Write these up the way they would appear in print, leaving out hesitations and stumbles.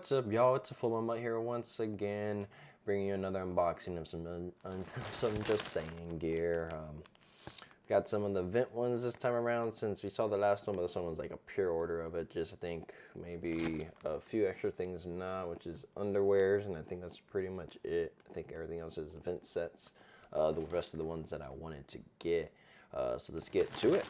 What's up, y'all? It's a full Mutt here once again, bringing you another unboxing of some Just Saiyan gear. Got some of the event ones this time around since we saw the last one, but this one was like a pure order of it. Just I think maybe a few extra things now, which is underwears, and I think that's pretty much it. I think everything else is event sets. The rest of the ones that I wanted to get. So let's get to it.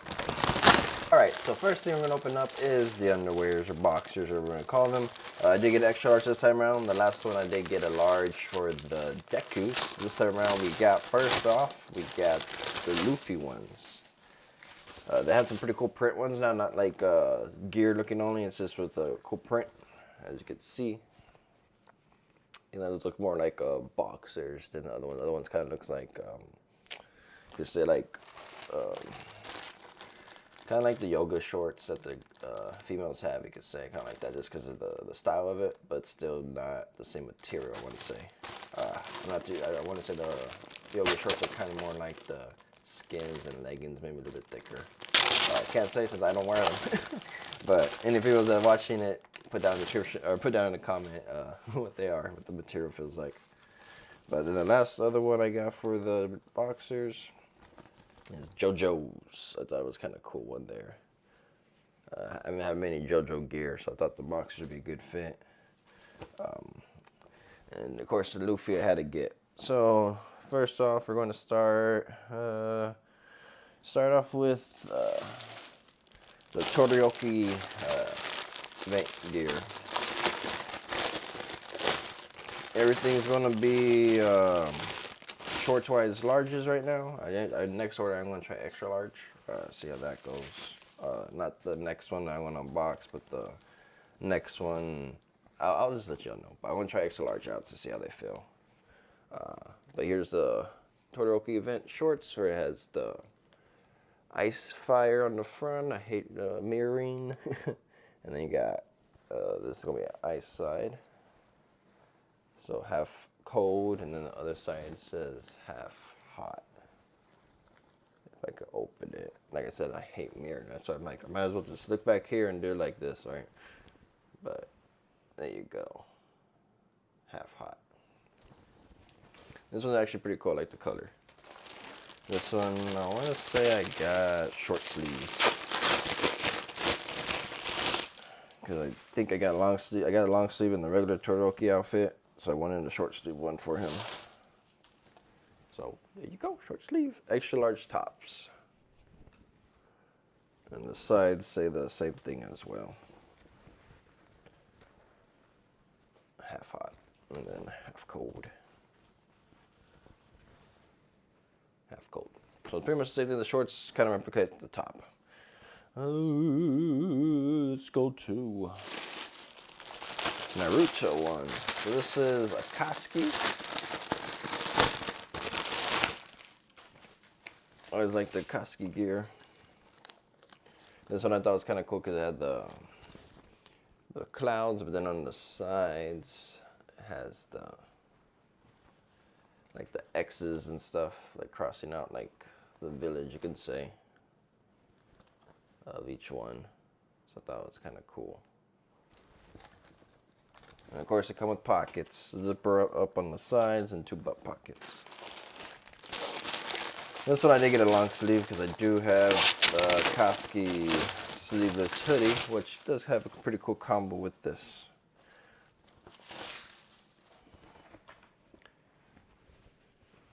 Alright, so first thing we're going to open up is the underwears or boxers, or we're going to call them. I did get extra large this time around. The last one I did get a large for the Dekus. This time around we got, first off, we got the Luffy ones. They had some pretty cool print ones now, not like gear looking only, it's just with a cool print, as you can see. And those look more like boxers than the other ones. The other ones kind of looks like, just say like, kind of like the yoga shorts that the females have, you could say, kind of like that, just because of the style of it, but still not the same material, I want to say. I want to say the yoga shorts are kind of more like the skins and leggings, maybe a little bit thicker. I can't say since I don't wear them, but any people that are watching it, put down in the description or put down in the comment what they are, what the material feels like. But then the last other one I got for the boxers is JoJo's. I thought it was kind of cool one there. I don't have many JoJo gear, so I thought the boxers would be a good fit. And of course the Luffy I had to get. So first off, we're going to start off with the Todoroki event gear. Everything's going to be shorts wise larges right now. Next order I'm going to try extra large. See how that goes. Not the next one I want to unbox, but the next one I'll just let y'all know. But I want to try extra large out to see how they feel. But here's the Todoroki event shorts, where it has the ice fire on the front. I hate mirroring. And then you got this is gonna be an ice side. So half cold, and then the other side says half hot. If I could open it. Like I said, I hate mirroring. That's why I'm like, I might as well just look back here and do it like this, right? But there you go. Half hot. This one's actually pretty cool. I like the color. This one, I want to say I got short sleeves. Because I think I got a long sleeve. I got a long sleeve in the regular Todoroki outfit, so I wanted a short sleeve one for him. So there you go, short sleeve, extra large tops. And the sides say the same thing as well. Half hot, and then half cold. Half cold. So pretty much the same thing. The shorts kind of replicate the top. Let's go to Naruto one. So this is Akatsuki. I always like the Akatsuki gear. This one I thought was kind of cool because it had the clouds, but then on the sides it has the like the X's and stuff, like crossing out like the village, you could say, of each one. So I thought it was kind of cool. And of course, they come with pockets, zipper up on the sides, and 2 butt pockets. This one I did get a long sleeve because I do have the Akatsuki sleeveless hoodie, which does have a pretty cool combo with this.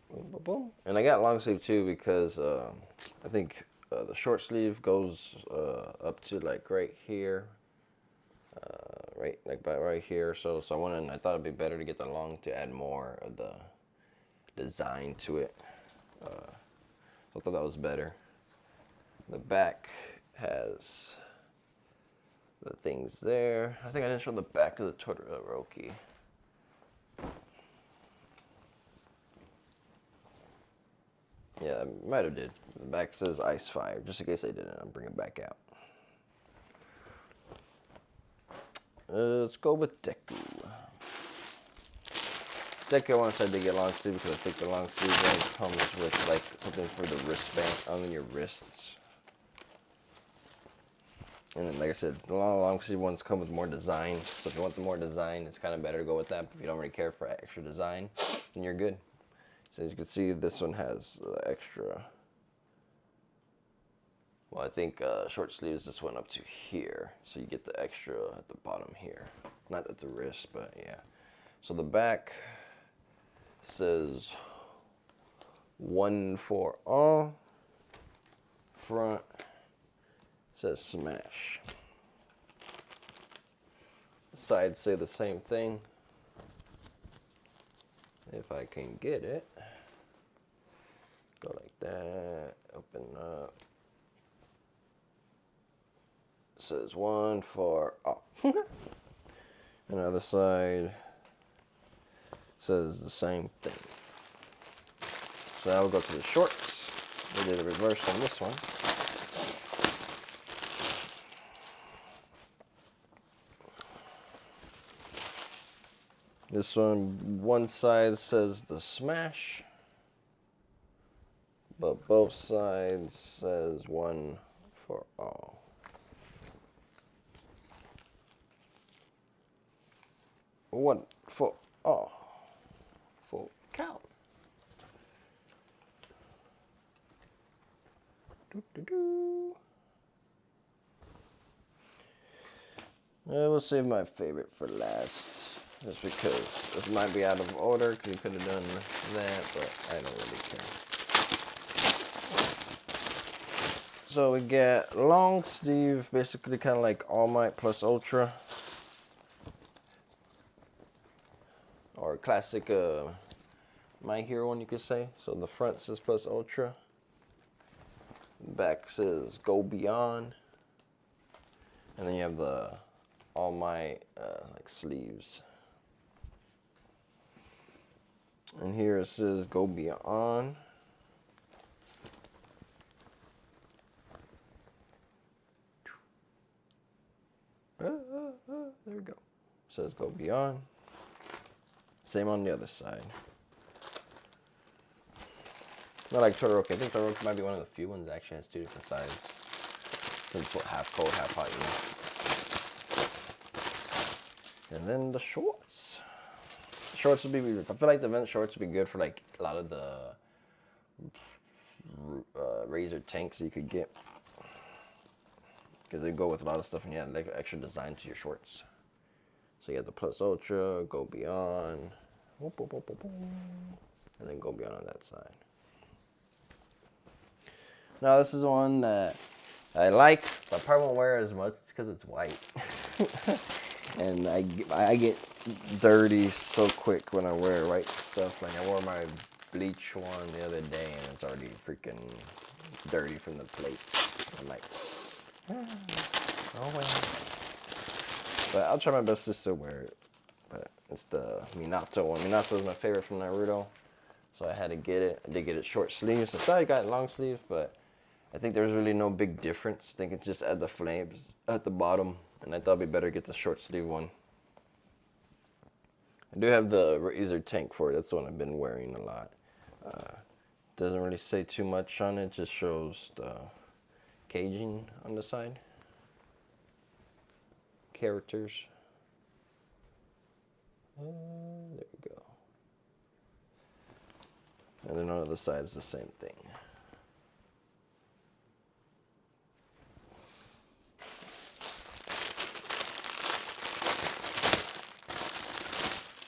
Boom, boom, boom. And I got long sleeve too because I think the short sleeve goes up to like right here. Right, like by right here. So I thought it'd be better to get the long to add more of the design to it. So I thought that was better. The back has the things there. I think I didn't show the back of the Todoroki. Yeah, I might have did. The back says ice fire, just in case I didn't. I'll bring it back out. Let's go with Deku. Deku, I want to try to get long sleeve because I think the long sleeve one comes with like something for the wristband, on your wrists. And then, like I said, the long sleeve ones come with more design. So if you want the more design, it's kind of better to go with that. But if you don't really care for extra design, then you're good. So as you can see, this one has extra. Well, I think short sleeves this one up to here. So you get the extra at the bottom here. Not at the wrist, but yeah. So the back says one for all. Front says smash. The sides say the same thing. If I can get it, go like that, open up. It says one for all. Another side says the same thing. So now we'll go to the shorts. We did a reverse on this one. This one side says the smash, but both sides says one for all. One for all. Full count. We'll save my favorite for last, just because this might be out of order, because you could have done that, but I don't really care. So we get long sleeve, basically kind of like All Might plus Ultra, or classic My Hero one, you could say. So the front says plus Ultra, back says Go Beyond, and then you have the All Might like sleeves. And here it says Go Beyond. There we go. It says Go Beyond. Same on the other side. Not like Todoroki. I think Todoroki might be one of the few ones that actually has two different sides. Since what, half cold, half hot, you know. And then the shorts. Shorts would be, I feel like the vent shorts would be good for like a lot of the razor tanks you could get, because they go with a lot of stuff and you add like extra design to your shorts. So you have the plus Ultra, Go Beyond, and then Go Beyond on that side. Now this is one that I like, but I probably won't wear it as much because it's white. And I get dirty so quick when I wear white stuff. Like I wore my bleach one the other day and it's already freaking dirty from the plates. I'm like, oh well. But I'll try my best to still wear it. But it's the Minato one. Minato is my favorite from Naruto, so I had to get it. I did get it short sleeves. I thought I got long sleeves, but I think there's really no big difference. I think it's just add the flames at the bottom, and I thought it'd be better to get the short sleeve one. I do have the razor tank for it. That's the one I've been wearing a lot. Doesn't really say too much on it. Just shows the caging on the side. Characters. There we go. And then on the other side is the same thing.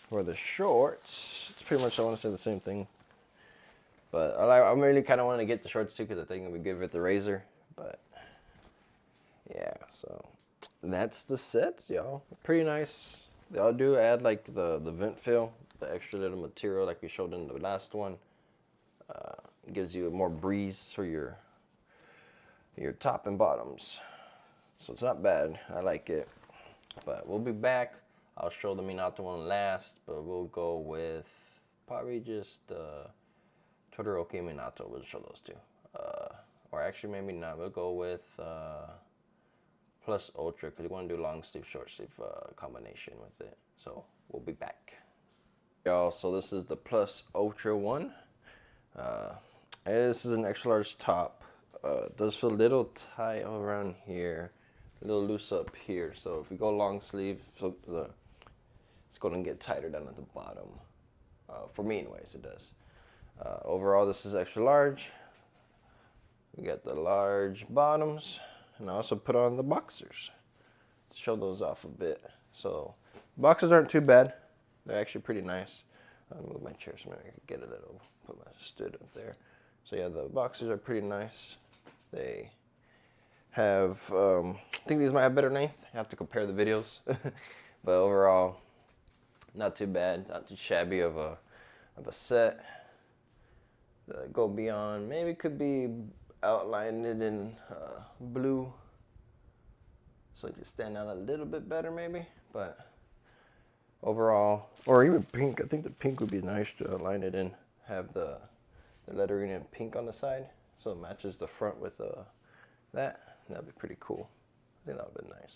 For the shorts, it's pretty much, I want to say the same thing. But I'm really kind of wanting to get the shorts too because I think it would be good with the razor. But yeah, so that's the sets, y'all. Pretty nice. They all do add like the vent fill, the extra little material like we showed in the last one. Gives you more breeze for your top and bottoms. So it's not bad. I like it. But we'll be back. I'll show the Minato one last, but we'll go with probably just Todoroki and Minato. We'll show those two. Or actually maybe not. We'll go with plus Ultra because we want to do long sleeve, short sleeve combination with it. So we'll be back. Y'all, so this is the plus Ultra one. This is an extra large top. It does feel a little tight around here. a little loose up here. So if we go long sleeve, so it's going to get tighter down at the bottom. For me anyways, it does. Overall, this is extra large. We got the large bottoms, and I also put on the boxers. Let's show those off a bit. So boxers aren't too bad. They're actually pretty nice. I'll move my chair so maybe I could get a little, put my stood up there. So yeah, the boxers are pretty nice. They have, I think these might have better length. I have to compare the videos. But overall, not too bad, not too shabby of a set. The Go Beyond maybe could be outlined in blue, so it just stand out a little bit better maybe. But overall, or even pink, I think the pink would be nice to outline it in. Have the lettering in pink on the side, so it matches the front with that. That'd be pretty cool. I think that would be nice,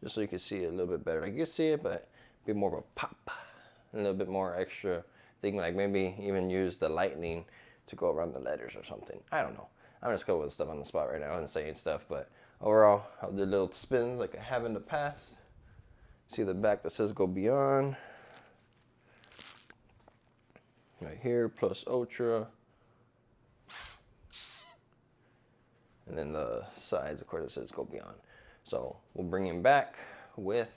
just so you can see it a little bit better. Like you can see it, but be more of a pop, a little bit more extra thing. Like maybe even use the lightning to go around the letters or something. I don't know. I'm just going with stuff on the spot right now and saying stuff. But overall, I'll do little spins like I have in the past. See the back that says Go Beyond right here, plus Ultra. And then the sides, of course, it says Go Beyond. So we'll bring him back with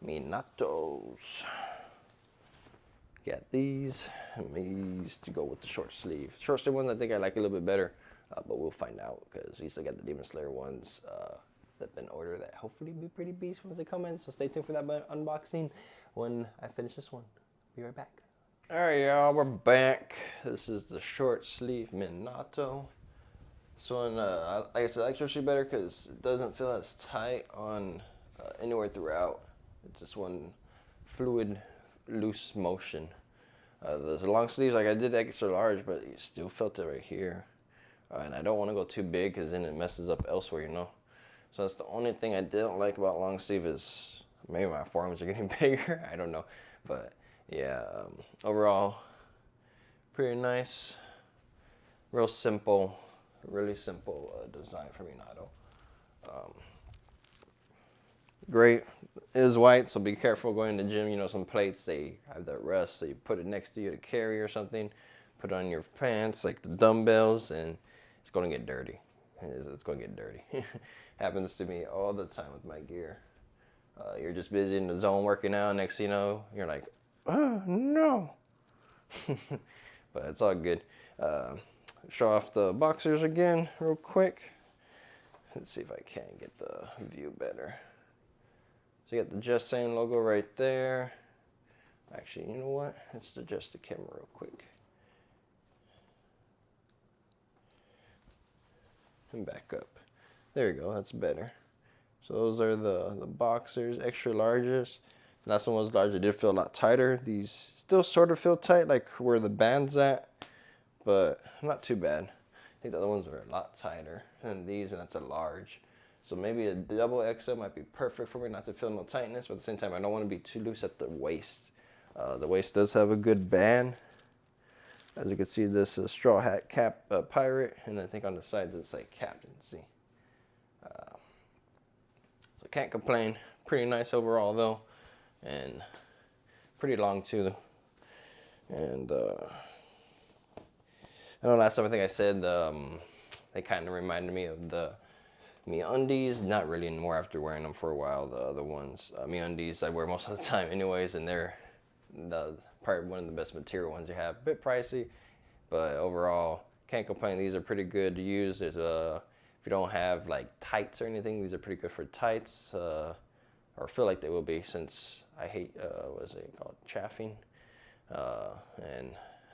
Minatos. Got these and these to go with the short sleeve. Short sleeve ones I think I like a little bit better, but we'll find out because we still got the Demon Slayer ones that been ordered that hopefully be pretty beast when they come in. So stay tuned for that unboxing when I finish this one. Be right back. All right, y'all, we're back. This is the short sleeve Minato. This one, like I said, I like short sleeve better because it doesn't feel as tight on anywhere throughout. It's just one fluid, loose motion. The long sleeves, like I did extra large, but you still felt it right here. And I don't want to go too big because then it messes up elsewhere, you know. So that's the only thing I didn't like about long sleeve is maybe my forearms are getting bigger. I don't know, but yeah. Overall, pretty nice. Real simple, really simple design for Minato. Great. It is white, so be careful going to the gym. You know, some plates, they have that rust, so you put it next to you to carry or something. Put it on your pants, like the dumbbells, and it's going to get dirty. It's going to get dirty. Happens to me all the time with my gear. You're just busy in the zone working out. Next thing you know, you're like, oh, no. But it's all good. Show off the boxers again real quick. Let's see if I can get the view better. So you got the Just Saying logo right there. Actually, you know what? Let's adjust the camera real quick. And back up. There you go, that's better. So those are the boxers, extra larges. Last one was large, it did feel a lot tighter. These still sort of feel tight, like where the band's at, but not too bad. I think the other ones are a lot tighter than these, and that's a large. So maybe a double XL might be perfect for me, not to feel no tightness, but at the same time, I don't want to be too loose at the waist. The waist does have a good band. As you can see, this is Straw Hat Cap Pirate, and I think on the sides it's like Captain, see. So can't complain. Pretty nice overall though, and pretty long too. And I know last time I think I said they kind of reminded me of the MeUndies. Not really anymore after wearing them for a while. The other ones, MeUndies, I wear most of the time anyways, and they're probably one of the best material ones you have. A bit pricey, but overall can't complain. These are pretty good to use. There's if you don't have like tights or anything, these are pretty good for tights, or feel like they will be, since I hate what is it called, chaffing, and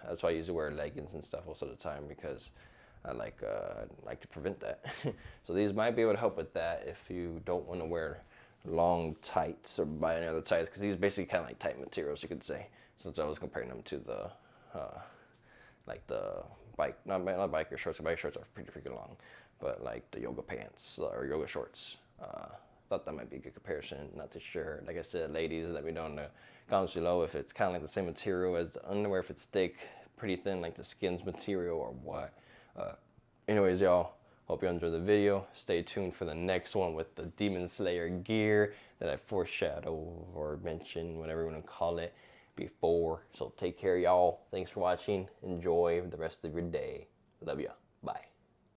that's why I usually wear leggings and stuff most of the time, because I like to prevent that. So these might be able to help with that if you don't want to wear long tights or buy any other tights, because these are basically kind of like tight materials, you could say. Since I was comparing them to the like the not biker shorts. The biker shorts are pretty freaking long, but like the yoga pants or yoga shorts. Thought that might be a good comparison. Not too sure. Like I said, ladies, let me know in the comments below if it's kind of like the same material as the underwear, if it's thick, pretty thin, like the skin's material, or what. Anyways, y'all, Hope you enjoyed the video. Stay tuned for the next one with the Demon Slayer gear that I foreshadowed or mentioned, whatever you want to call it, before. So take care, y'all. Thanks for watching. Enjoy the rest of your day. Love ya. Bye.